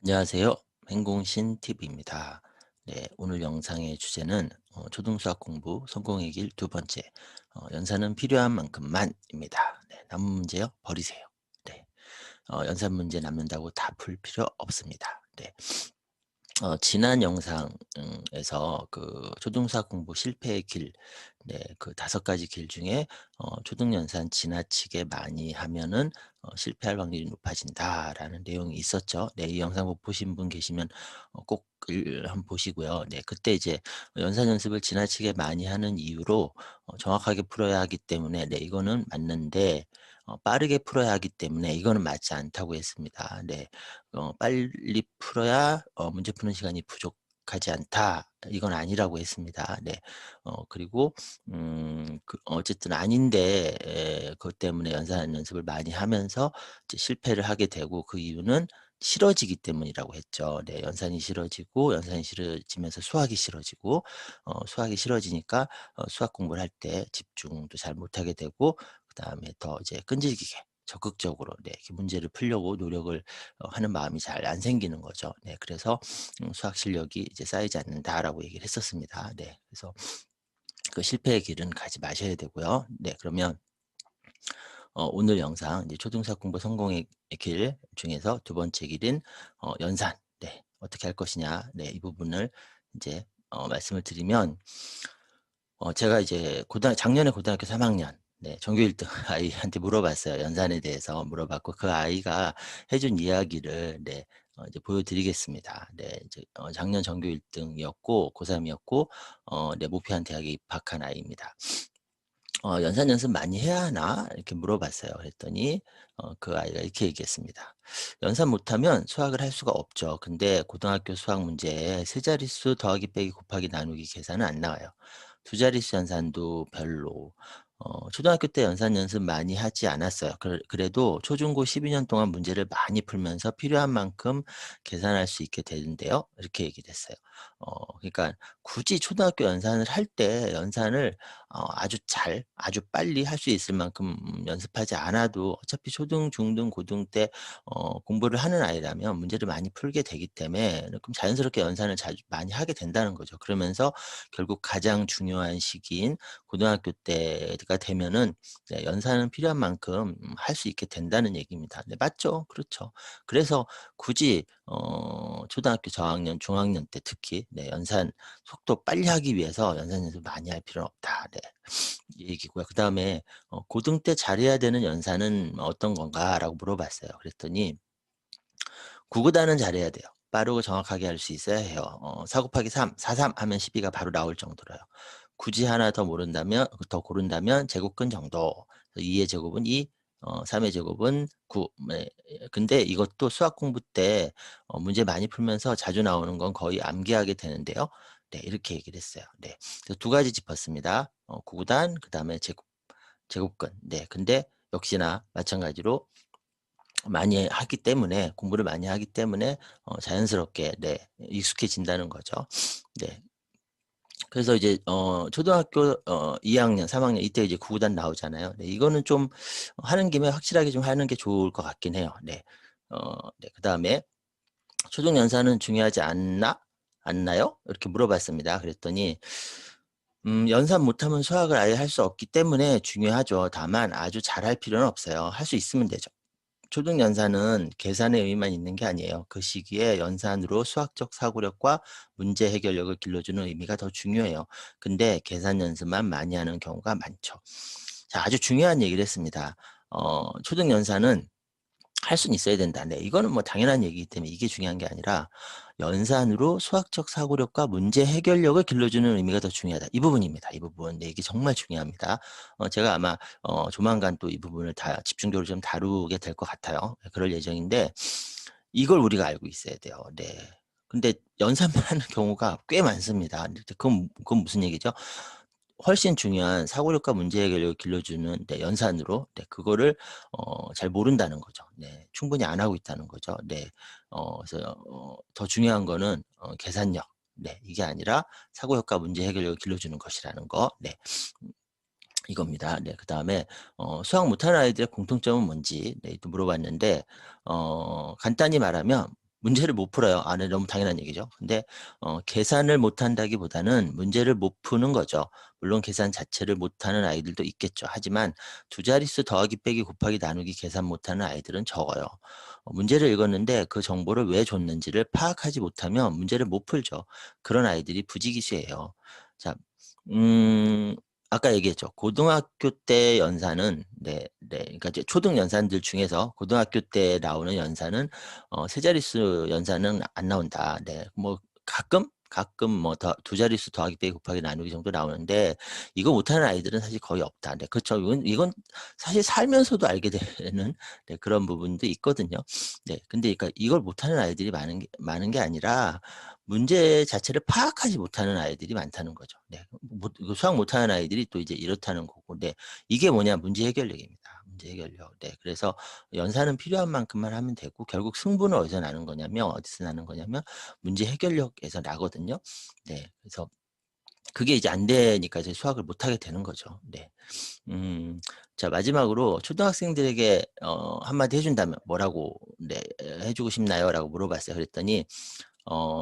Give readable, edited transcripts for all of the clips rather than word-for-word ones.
안녕하세요. 행공신 TV입니다. 네, 오늘 영상의 주제는 초등수학 공부 성공의 길 두 번째, 연산은 필요한 만큼만입니다. 네, 남은 문제요 버리세요. 네, 연산 문제 남는다고 다 풀 필요 없습니다. 네, 지난 영상에서 그 초등수학 공부 실패의 길, 네, 그 5가지 길 중에 초등연산 지나치게 많이 하면은 실패할 확률이 높아진다라는 내용이 있었죠. 네, 이 영상 못 보신 분 계시면 꼭 한번 보시고요. 네, 그때 이제 연산 연습을 지나치게 많이 하는 이유로 정확하게 풀어야 하기 때문에, 네, 이거는 맞는데 빠르게 풀어야 하기 때문에 이거는 맞지 않다고 했습니다. 네. 빨리 풀어야 문제 푸는 시간이 부족하지 않다. 이건 아니라고 했습니다. 네. 그리고 어쨌든 아닌데 그것 때문에 연산 연습을 많이 하면서 이제 실패를 하게 되고 그 이유는 싫어지기 때문이라고 했죠. 네. 연산이 싫어지면서 수학이 싫어지고 수학이 싫어지니까 수학 공부를 할 때 집중도 잘 못하게 되고 그다음에 더 이제 끈질기게 적극적으로, 네, 이렇게 문제를 풀려고 노력을 하는 마음이 잘 안 생기는 거죠. 네, 그래서 수학 실력이 이제 쌓이지 않는다라고 얘기를 했었습니다. 네, 그래서 그 실패의 길은 가지 마셔야 되고요. 네, 그러면 오늘 영상 이제 초등수학 공부 성공의 길 중에서 두 번째 길인 연산. 네, 어떻게 할 것이냐. 네, 이 부분을 이제 말씀을 드리면, 제가 이제 작년에 고등학교 3학년, 네, 전교 1등 아이한테 물어봤어요. 연산에 대해서 물어봤고 그 아이가 해준 이야기를, 네, 이제 보여드리겠습니다. 네, 이제 작년 전교 1등이었고 고3 이었고 네, 목표한 대학에 입학한 아이입니다. "연산 연습 많이 해야 하나?" 이렇게 물어봤어요. 그랬더니 그 아이가 이렇게 얘기했습니다. "연산 못하면 수학을 할 수가 없죠. 근데 고등학교 수학 문제에 세 자릿수 더하기 빼기 곱하기 나누기 계산은 안 나와요. 두 자릿수 연산도 별로." 초등학교 때 연산 연습 많이 하지 않았어요. 그래도 초중고 12년 동안 문제를 많이 풀면서 필요한 만큼 계산할 수 있게 되는데요. 이렇게 얘기를 했어요. 그러니까 굳이 초등학교 연산을 할 때 연산을 아주 빨리 할 수 있을 만큼 연습하지 않아도 어차피 초등, 중등, 고등 때 공부를 하는 아이라면 문제를 많이 풀게 되기 때문에 그럼 자연스럽게 연산을 자주 많이 하게 된다는 거죠. 그러면서 결국 가장 중요한 시기인 고등학교 때가 되면은, 네, 연산은 필요한 만큼 할 수 있게 된다는 얘기입니다. 네, 맞죠. 그렇죠. 그래서 굳이 초등학교 저학년, 중학년 때 특히, 네, 연산 속도 빨리 하기 위해서 연산 연습을 많이 할 필요는 없다. 네. 이 얘기고요. 그다음에 "고등 때 잘해야 되는 연산은 어떤 건가?"라고 물어봤어요. 그랬더니 구구단은 잘해야 돼요. 빠르고 정확하게 할 수 있어야 해요. 4 곱하기 3, 4, 3 하면 12가 바로 나올 정도로요. 굳이 하나 더 고른다면 제곱근 정도. 2의 제곱은 2, 3의 제곱은 9. 네. 근데 이것도 수학 공부 때 문제 많이 풀면서 자주 나오는 건 거의 암기하게 되는데요. 네, 이렇게 얘기를 했어요. 네. 그래서 두 가지 짚었습니다. 구구단 그다음에 제곱근. 네. 근데 역시나 마찬가지로 많이 하기 때문에 공부를 많이 하기 때문에 자연스럽게, 네, 익숙해진다는 거죠. 네. 그래서 이제 초등학교 2 학년, 3 학년 이때 이제 구구단 나오잖아요. 네, 이거는 좀 하는 김에 확실하게 좀 하는 게 좋을 것 같긴 해요. 네. 네, 그다음에 "초등 연산은 중요하지 않나요?" 이렇게 물어봤습니다. 그랬더니 "연산 못하면 수학을 아예 할 수 없기 때문에 중요하죠. 다만 아주 잘할 필요는 없어요. 할 수 있으면 되죠." 초등 연산은 계산의 의미만 있는 게 아니에요. 그 시기에 연산으로 수학적 사고력과 문제 해결력을 길러주는 의미가 더 중요해요. 근데 계산 연습만 많이 하는 경우가 많죠. 자, 아주 중요한 얘기를 했습니다. 초등 연산은 할 수는 있어야 된다. 네. 이거는 뭐 당연한 얘기이기 때문에 이게 중요한 게 아니라 연산으로 수학적 사고력과 문제 해결력을 길러주는 의미가 더 중요하다. 이 부분입니다. 이 부분. 네. 이게 정말 중요합니다. 제가 아마 조만간 또 이 부분을 다 집중적으로 좀 다루게 될 것 같아요. 네, 그럴 예정인데 이걸 우리가 알고 있어야 돼요. 네. 근데 연산만 하는 경우가 꽤 많습니다. 근데 그건 무슨 얘기죠? 훨씬 중요한 사고력과 문제 해결력을 길러주는, 네, 연산으로, 네, 그거를 잘 모른다는 거죠. 네. 충분히 안 하고 있다는 거죠. 네. 그래서 더 중요한 거는 계산력. 네. 이게 아니라 사고력과 문제 해결력을 길러주는 것이라는 거. 네. 음 이겁니다. 네. 그다음에 수학 못하는 아이들의 공통점은 뭔지, 네, 또 물어봤는데 간단히 말하면 문제를 못 풀어요. 아 네 너무 당연한 얘기죠. 근데 계산을 못한다기보다는 문제를 못 푸는 거죠. 물론 계산 자체를 못하는 아이들도 있겠죠. 하지만 두 자릿수 더하기 빼기 곱하기 나누기 계산 못하는 아이들은 적어요. 문제를 읽었는데 그 정보를 왜 줬는지를 파악하지 못하면 문제를 못 풀죠. 그런 아이들이 부지기수예요. 자 음 아까 얘기했죠. 고등학교 때 연산은 그러니까 이제 초등 연산들 중에서 고등학교 때 나오는 연산은 세 자릿수 연산은 안 나온다. 네. 뭐 가끔 뭐 더 두 자릿수 더하기 빼기 곱하기 나누기 정도 나오는데 이거 못하는 아이들은 사실 거의 없다. 네 그렇죠. 이건 사실 살면서도 알게 되는 네 그런 부분도 있거든요. 네. 근데 그러니까 이걸 못하는 아이들이 많은 게 아니라 문제 자체를 파악하지 못하는 아이들이 많다는 거죠. 네. 못 그 수학 못하는 아이들이 또 이제 이렇다는 거고 네. 이게 뭐냐 문제 해결력입니다. 문제 해결력. 네. 그래서 연산은 필요한 만큼만 하면 되고 결국 승부는 어디서 나는 거냐면 문제 해결력에서 나거든요. 네. 그래서 그게 이제 안 되니까 이제 수학을 못 하게 되는 거죠. 네. 음. 자 마지막으로 초등학생들에게 한마디 해 준다면 뭐라고 네 해 주고 싶나요?"라고 물어봤어요. 그랬더니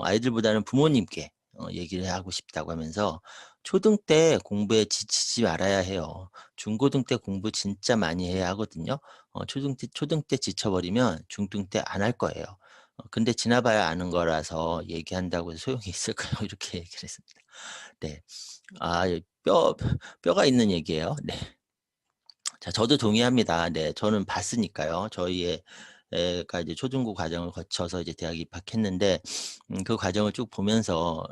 아이들보다는 부모님께 얘기를 하고 싶다고 하면서 "초등 때 공부에 지치지 말아야 해요. 중고등 때 공부 진짜 많이 해야 하거든요. 초등 때 지쳐 버리면 중등 때 안 할 거예요. 근데 지나 봐야 아는 거라서 얘기한다고 해서 소용이 있을까요?" 이렇게 얘기를 했습니다. 네. 아 뼈가 있는 얘기예요. 네. 자 저도 동의합니다. 네. 저는 봤으니까요. 저희 애가 이제 초중고 과정을 거쳐서 이제 대학 입학했는데 그 과정을 쭉 보면서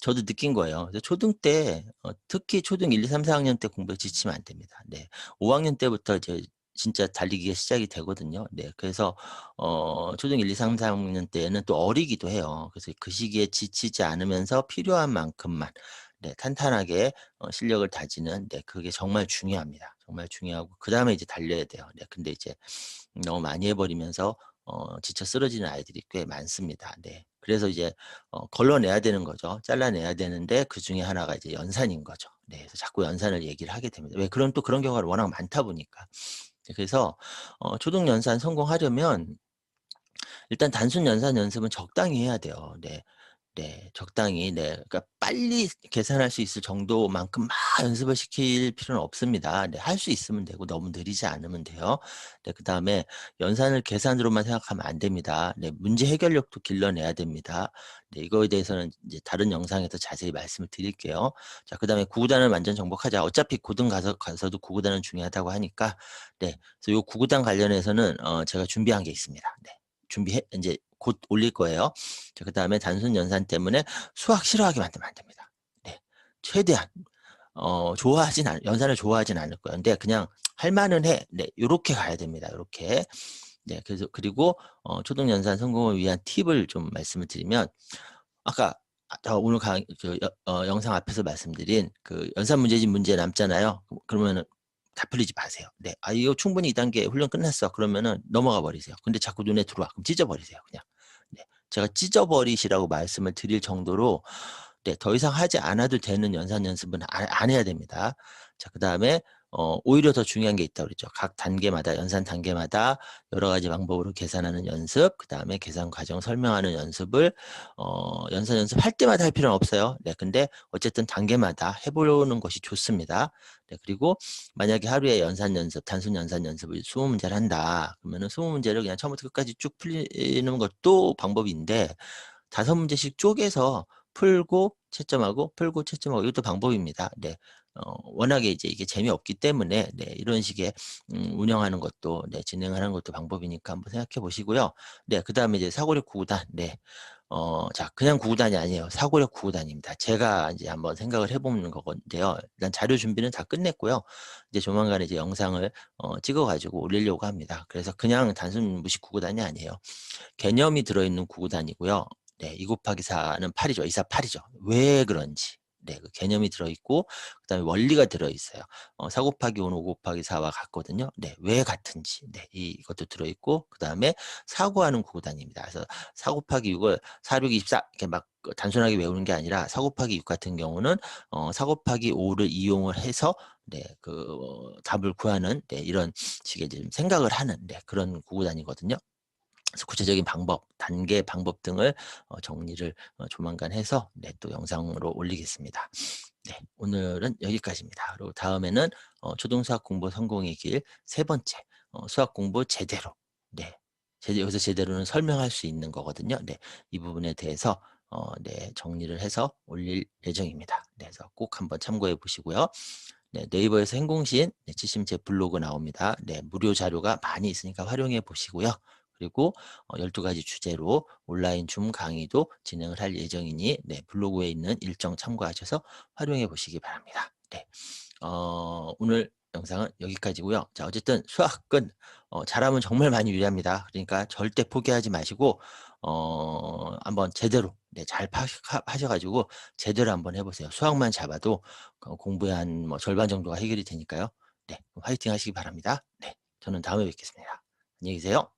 저도 느낀 거예요. 그래서 초등 때 특히 초등 1, 2, 3, 4 학년 때 공부에 지치면 안 됩니다. 네. 5 학년 때부터 이제 진짜 달리기가 시작이 되거든요. 네. 그래서 초등 1, 2, 3, 4 학년 때에는 또 어리기도 해요. 그래서 그 시기에 지치지 않으면서 필요한 만큼만 네 탄탄하게 실력을 다지는 네 그게 정말 중요합니다. 정말 중요하고 그다음에 이제 달려야 돼요. 네. 근데 이제 너무 많이 해 버리면서 지쳐 쓰러지는 아이들이 꽤 많습니다. 네. 그래서 이제 걸러내야 되는 거죠. 잘라내야 되는데 그중에 하나가 이제 연산인 거죠. 네. 그래서 자꾸 연산을 얘기를 하게 됩니다. 왜 그런 경우가 워낙 많다 보니까. 네 그래서 초등 연산 성공하려면 일단 단순 연산 연습은 적당히 해야 돼요. 네. 네. 적당히 네. 그러니까 빨리 계산할 수 있을 정도만큼 막 연습을 시킬 필요는 없습니다. 네. 할 수 있으면 되고 너무 느리지 않으면 돼요. 네. 그다음에 연산을 계산으로만 생각하면 안 됩니다. 네. 문제 해결력도 길러내야 됩니다. 네. 이거에 대해서는 이제 다른 영상에서 자세히 말씀을 드릴게요. 자 그다음에 구구단을 완전 정복하자. 어차피 고등 가서도 구구단은 중요하다고 하니까 네. 그래서 요 구구단 관련해서는 제가 준비한 게 있습니다. 네. 준비해 인제 곧 올릴 거예요. 자 그다음에 단순 연산 때문에 수학 싫어하게 만들면 안 됩니다. 네. 최대한 연산을 좋아하진 않을 거예요. 근데 그냥 '할 만은 해.' 네 요렇게 가야 됩니다. 요렇게. 네 그래서 그리고 초등 연산 성공을 위한 팁을 좀 말씀을 드리면 아까 오늘 영상 앞에서 말씀드린 그 연산 문제집 문제 남잖아요. 그러면은 다 풀리지 마세요. 네. '아 이거 충분히 2 단계 훈련 끝났어.' 그러면은 넘어가 버리세요. 근데 자꾸 눈에 들어와. 그럼 찢어 버리세요 그냥. 네. 제가 찢어 버리시라고 말씀을 드릴 정도로 네 더 이상 하지 않아도 되는 연산 연습은 안 해야 됩니다. 자 그다음에 오히려 더 중요한 게 있다고 그랬죠. 각 단계마다 연산 단계마다 여러 가지 방법으로 계산하는 연습 그다음에 계산 과정 설명하는 연습을 연산 연습할 때마다 할 필요는 없어요. 네 근데 어쨌든 단계마다 해 보는 것이 좋습니다. 네 그리고 만약에 하루에 연산 연습 단순 연산 연습을 20 문제를 한다. 그러면은 20 문제를 그냥 처음부터 끝까지 쭉 풀리는 것도 방법인데 5 문제씩 쪼개서 풀고 채점하고 이것도 방법입니다. 네. 워낙에 이제 이게 재미없기 때문에 네 이런 식의 운영하는 것도 네 진행하는 것도 방법이니까 한번 생각해 보시고요. 네 그다음에 이제 사고력 구구단 네. 자 그냥 구구단이 아니에요. 사고력 구구단입니다. 제가 이제 한번 생각을 해 보는 거건데요. 일단 자료 준비는 다 끝냈고요. 이제 조만간에 이제 영상을 찍어 가지고 올리려고 합니다. 그래서 그냥 단순 무식 구구단이 아니에요. 개념이 들어있는 구구단이고요. 네. 2 곱하기 4는 8 이죠. 2, 4, 8 이죠. 왜 그런지. 네. 그 개념이 들어있고 그다음에 원리가 들어있어요. 4 곱하기 5는 5 곱하기 4와 같거든요. 네. 왜 같은지. 네. 이것도 들어있고 그다음에 사고하는 구구단입니다. 그래서 4 곱하기 6을 4, 6, 24 이렇게 막 단순하게 외우는 게 아니라 4 곱하기 6 같은 경우는 4 곱하기 5를 이용을 해서 네. 답을 구하는 네 이런 식의 좀 생각을 하는 네 그런 구구단이거든요. 그래서 구체적인 방법, 단계 방법 등을 정리를 조만간 해서 네 또 영상으로 올리겠습니다. 네. 오늘은 여기까지입니다. 그리고 다음에는 초등수학 공부 성공의 길 세 번째, 수학 공부 제대로. 네. 여기서 제대로는 설명할 수 있는 거거든요. 네. 이 부분에 대해서 네 정리를 해서 올릴 예정입니다. 네. 그래서 꼭 한번 참고해 보시고요. 네. 네이버에서 행공신 네 치시면 제 블로그 나옵니다. 네. 무료 자료가 많이 있으니까 활용해 보시고요. 그리고 12가지 주제로 온라인 줌 강의도 진행을 할 예정이니 네 블로그에 있는 일정 참고하셔서 활용해 보시기 바랍니다. 네. 오늘 영상은 여기까지고요. 자 어쨌든 수학은 잘하면 정말 많이 유리합니다. 그러니까 절대 포기하지 마시고 한번 제대로 네 잘 하셔 가지고 제대로 한번 해 보세요. 수학만 잡아도 공부의 한 뭐 절반 정도가 해결이 되니까요. 네. 화이팅 하시기 바랍니다. 네. 저는 다음에 뵙겠습니다. 안녕히 계세요.